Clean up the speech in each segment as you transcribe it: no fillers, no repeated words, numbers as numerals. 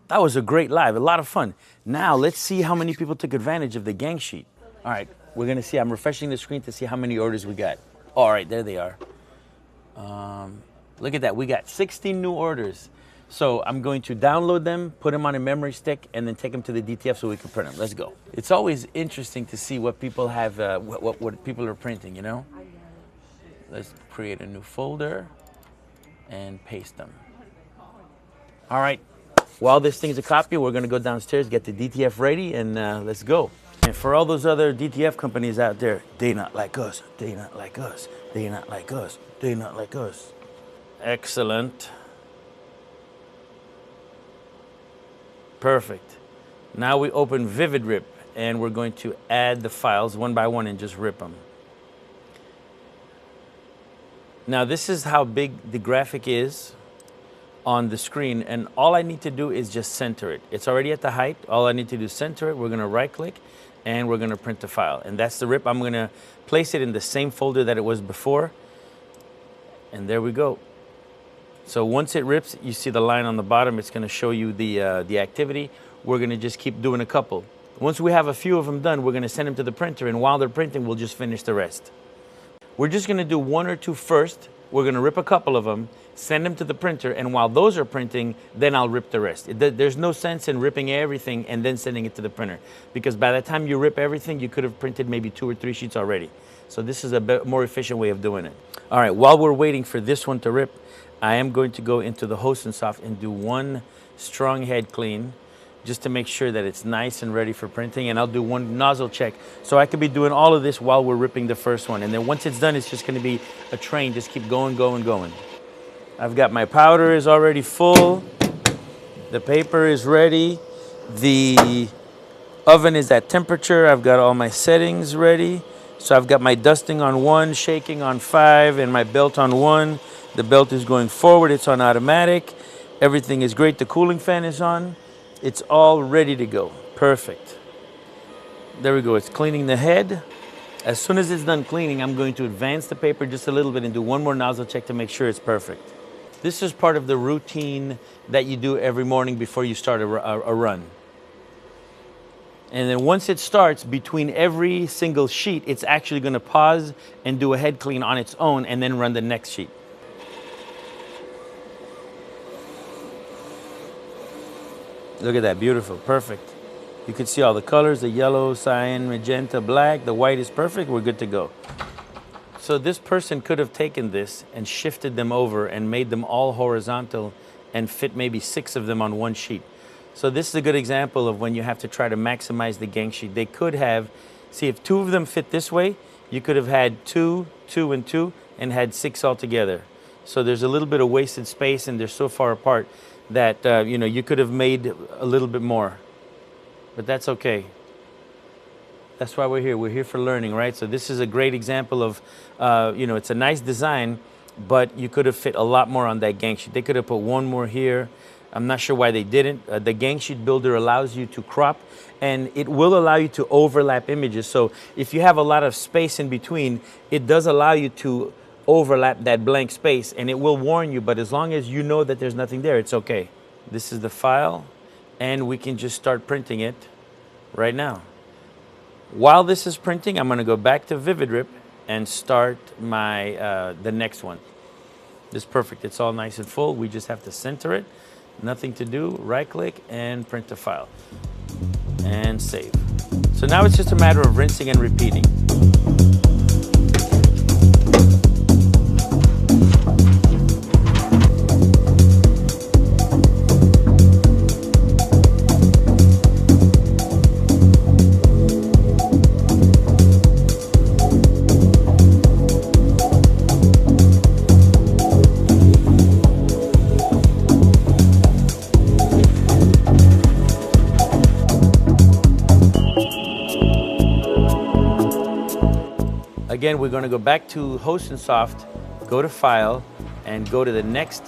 That was a great live, a lot of fun. Now let's see how many people took advantage of the gang sheet. All right, we're gonna see, I'm refreshing the screen to see how many orders we got. All right, there they are. Look at that, we got 16 new orders. So I'm going to download them, put them on a memory stick, and then take them to the DTF so we can print them. Let's go. It's always interesting to see what people have, what people are printing, you know? Let's create a new folder and paste them. All right, while this thing's a copy, we're gonna go downstairs, get the DTF ready, and let's go. And for all those other DTF companies out there, they not like us, they not like us, they not like us, they not like us. Excellent. Perfect. Now we open Vivid Rip, and we're going to add the files one by one and just rip them. Now this is how big the graphic is on the screen, and all I need to do is just center it. It's already at the height. All I need to do is center it. We're gonna right click and we're gonna print the file. And that's the rip. I'm gonna place it in the same folder that it was before. And there we go. So once it rips, you see the line on the bottom, it's gonna show you the activity. We're gonna just keep doing a couple. Once we have a few of them done, we're gonna send them to the printer, and while they're printing, we'll just finish the rest. We're just gonna do one or two first. We're gonna rip a couple of them, send them to the printer, and while those are printing, then I'll rip the rest. There's no sense in ripping everything and then sending it to the printer, because by the time you rip everything, you could have printed maybe 2 or 3 sheets already. So this is a bit more efficient way of doing it. All right, while we're waiting for this one to rip, I am going to go into the Host & Soft and do one strong head clean, just to make sure that it's nice and ready for printing, and I'll do one nozzle check. So I could be doing all of this while we're ripping the first one, and then once it's done, it's just gonna be a train, just keep going, going, going. I've got my powder is already full, the paper is ready, the oven is at temperature, I've got all my settings ready. So I've got my dusting on 1, shaking on 5, and my belt on 1. The belt is going forward, it's on automatic. Everything is great, the cooling fan is on. It's all ready to go, perfect. There we go, it's cleaning the head. As soon as it's done cleaning, I'm going to advance the paper just a little bit and do one more nozzle check to make sure it's perfect. This is part of the routine that you do every morning before you start a run. And then once it starts, between every single sheet, it's actually gonna pause and do a head clean on its own and then run the next sheet. Look at that, beautiful, perfect. You can see all the colors, the yellow, cyan, magenta, black, the white is perfect, we're good to go. So this person could have taken this and shifted them over and made them all horizontal and fit maybe 6 of them on one sheet. So this is a good example of when you have to try to maximize the gang sheet. They could have, see if 2 of them fit this way, you could have had 2, 2, and 2, and had 6 altogether. So there's a little bit of wasted space, and they're so far apart that you could have made a little bit more. But that's okay. That's why we're here. We're here for learning, right? So this is a great example of, it's a nice design, but you could have fit a lot more on that gang sheet. They could have put 1 more here. I'm not sure why they didn't. The gang sheet builder allows you to crop, and it will allow you to overlap images. So if you have a lot of space in between, it does allow you to overlap that blank space, and it will warn you, but as long as you know that there's nothing there, it's okay. This is the file, and we can just start printing it right now. While this is printing, I'm gonna go back to Vivid Rip and start my the next one. This is perfect, it's all nice and full. We just have to center it. Nothing to do, right click and print the file. And save. So now it's just a matter of rinsing and repeating. Again, we're going to go back to Host & Soft, go to File, and go to the next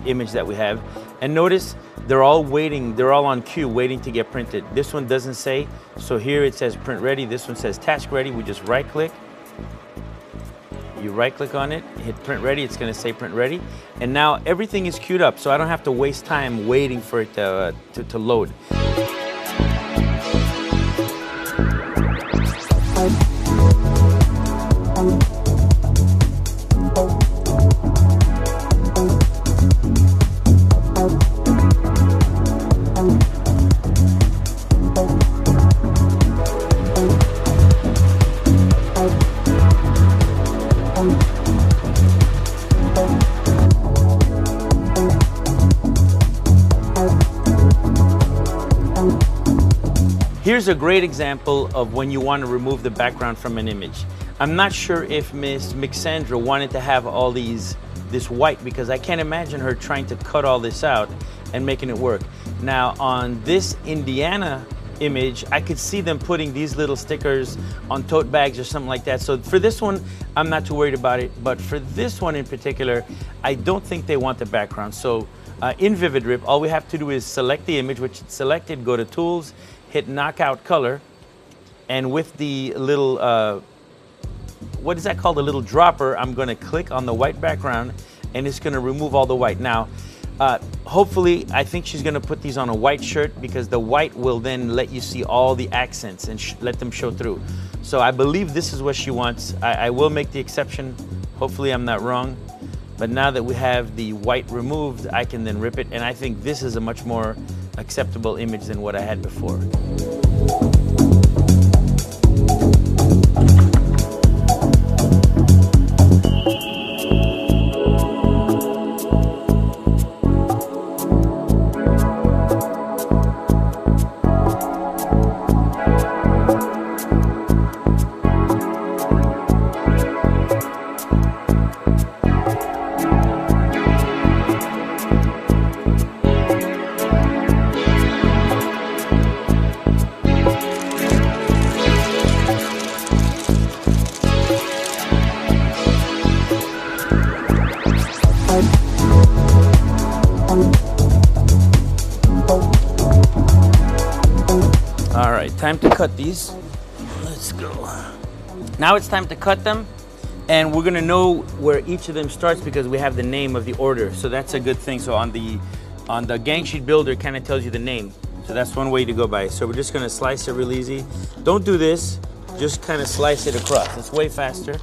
image that we have. And notice they're all waiting, they're all on queue, waiting to get printed. This one doesn't say, so here it says print ready. This one says task ready. We just right click, You right click on it, hit print ready, it's gonna say print ready. And now everything is queued up, so I don't have to waste time waiting for it to load. Here's a great example of when you want to remove the background from an image. I'm not sure if Miss Mixandra wanted to have all this white, because I can't imagine her trying to cut all this out and making it work. Now on this Indiana image, I could see them putting these little stickers on tote bags or something like that. So for this one, I'm not too worried about it. But for this one in particular, I don't think they want the background. So in VividRip, all we have to do is select the image, which is selected, go to Tools, hit Knockout Color, and with the little, what is that called, the little dropper, I'm gonna click on the white background and it's gonna remove all the white. Now, hopefully, I think she's gonna put these on a white shirt, because the white will then let you see all the accents and let them show through. So I believe this is what she wants. I will make the exception. Hopefully I'm not wrong. But now that we have the white removed, I can then rip it. And I think this is a much more acceptable image than what I had before. All right, time to cut these. Let's go. Now it's time to cut them, and we're gonna know where each of them starts because we have the name of the order. So that's a good thing. So on the gang sheet builder, it kind of tells you the name. So that's one way to go by. So we're just gonna slice it real easy. Don't do this, just kind of slice it across. It's way faster.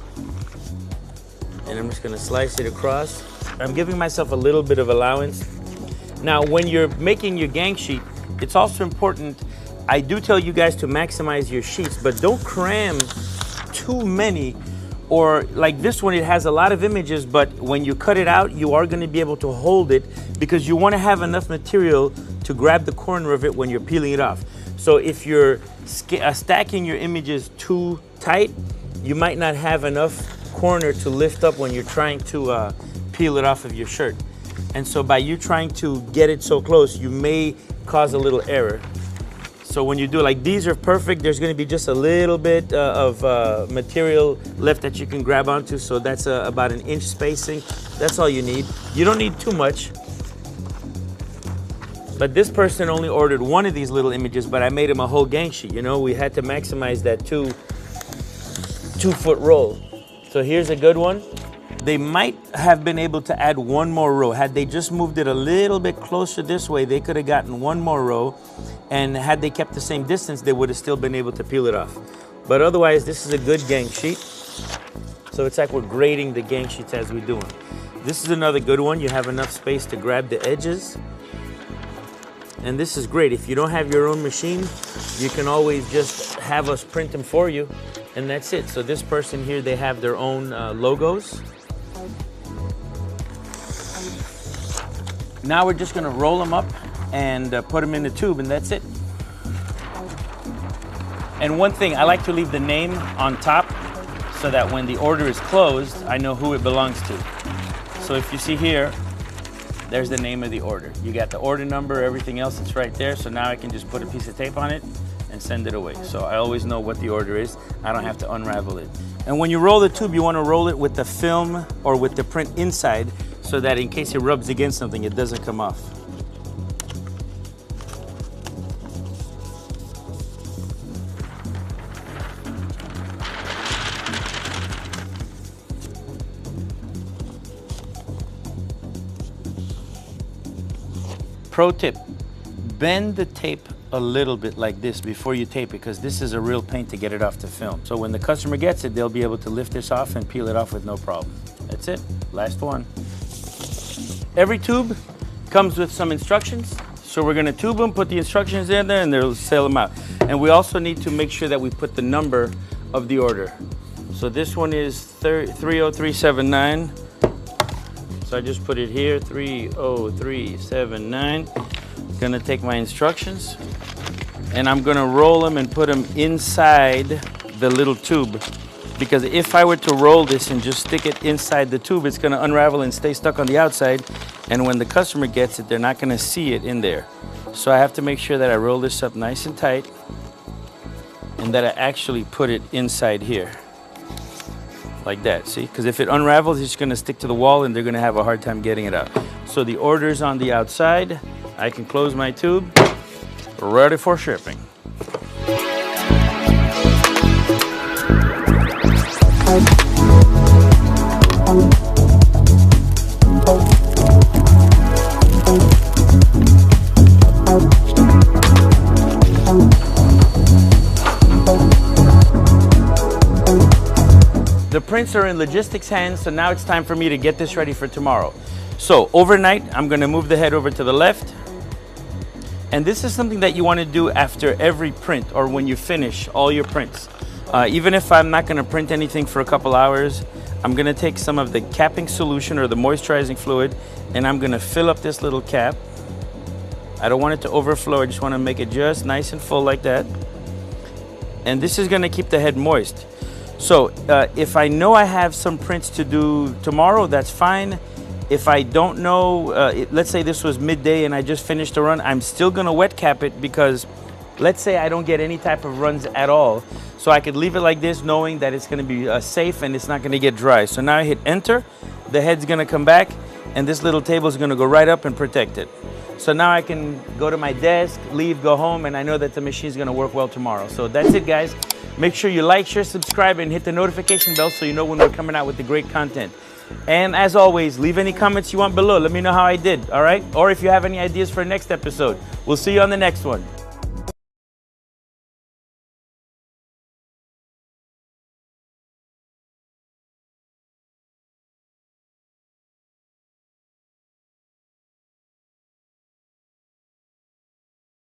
And I'm just gonna slice it across. I'm giving myself a little bit of allowance. Now, when you're making your gang sheet, it's also important, I do tell you guys to maximize your sheets, but don't cram too many. Or like this one, it has a lot of images, but when you cut it out, you are gonna be able to hold it because you wanna have enough material to grab the corner of it when you're peeling it off. So if you're stacking your images too tight, you might not have enough corner to lift up when you're trying to peel it off of your shirt. And so by you trying to get it so close, you may cause a little error. So when you do, like, these are perfect. There's gonna be just a little bit of material left that you can grab onto. So that's about an inch spacing. That's all you need. You don't need too much. But this person only ordered one of these little images, but I made him a whole gang sheet. You know, we had to maximize that two foot roll. So here's a good one. They might have been able to add one more row. Had they just moved it a little bit closer this way, they could have gotten one more row. And had they kept the same distance, they would have still been able to peel it off. But otherwise, this is a good gang sheet. So it's like we're grading the gang sheets as we do them. This is another good one. You have enough space to grab the edges. And this is great. If you don't have your own machine, you can always just have us print them for you. And that's it. So this person here, they have their own logos. Now we're just gonna roll them up and put them in the tube, and that's it. And one thing, I like to leave the name on top so that when the order is closed, I know who it belongs to. So if you see here, there's the name of the order. You got the order number, everything else, it's right there. So now I can just put a piece of tape on it and send it away. So I always know what the order is. I don't have to unravel it. And when you roll the tube, you wanna roll it with the film or with the print inside so that in case it rubs against something, it doesn't come off. Pro tip, bend the tape a little bit like this before you tape it, because this is a real pain to get it off the film. So when the customer gets it, they'll be able to lift this off and peel it off with no problem. That's it, last one. Every tube comes with some instructions. So we're gonna tube them, put the instructions in there, and they'll sail them out. And we also need to make sure that we put the number of the order. So this one is 30379. So I just put it here, 30379. Gonna take my instructions, and I'm gonna roll them and put them inside the little tube. Because if I were to roll this and just stick it inside the tube, it's gonna unravel and stay stuck on the outside. And when the customer gets it, they're not gonna see it in there. So I have to make sure that I roll this up nice and tight and that I actually put it inside here. Like that, see? Because if it unravels, it's gonna stick to the wall and they're gonna have a hard time getting it out. So the order's on the outside. I can close my tube, ready for shipping. The prints are in logistics hands, so now it's time for me to get this ready for tomorrow. So overnight, I'm gonna move the head over to the left. And this is something that you wanna do after every print or when you finish all your prints. Even if I'm not gonna print anything for a couple hours, I'm gonna take some of the capping solution or the moisturizing fluid, and I'm gonna fill up this little cap. I don't want it to overflow, I just wanna make it just nice and full like that. And this is gonna keep the head moist. So if I know I have some prints to do tomorrow, that's fine. If I don't know, let's say this was midday and I just finished a run, I'm still gonna wet cap it, because let's say I don't get any type of runs at all. So I could leave it like this knowing that it's gonna be safe and it's not gonna get dry. So now I hit enter, the head's gonna come back, and this little table is gonna go right up and protect it. So now I can go to my desk, leave, go home, and I know that the machine's gonna work well tomorrow. So that's it, guys. Make sure you like, share, subscribe, and hit the notification bell so you know when we're coming out with the great content. And as always, leave any comments you want below. Let me know how I did, all right? Or if you have any ideas for next episode. We'll see you on the next one.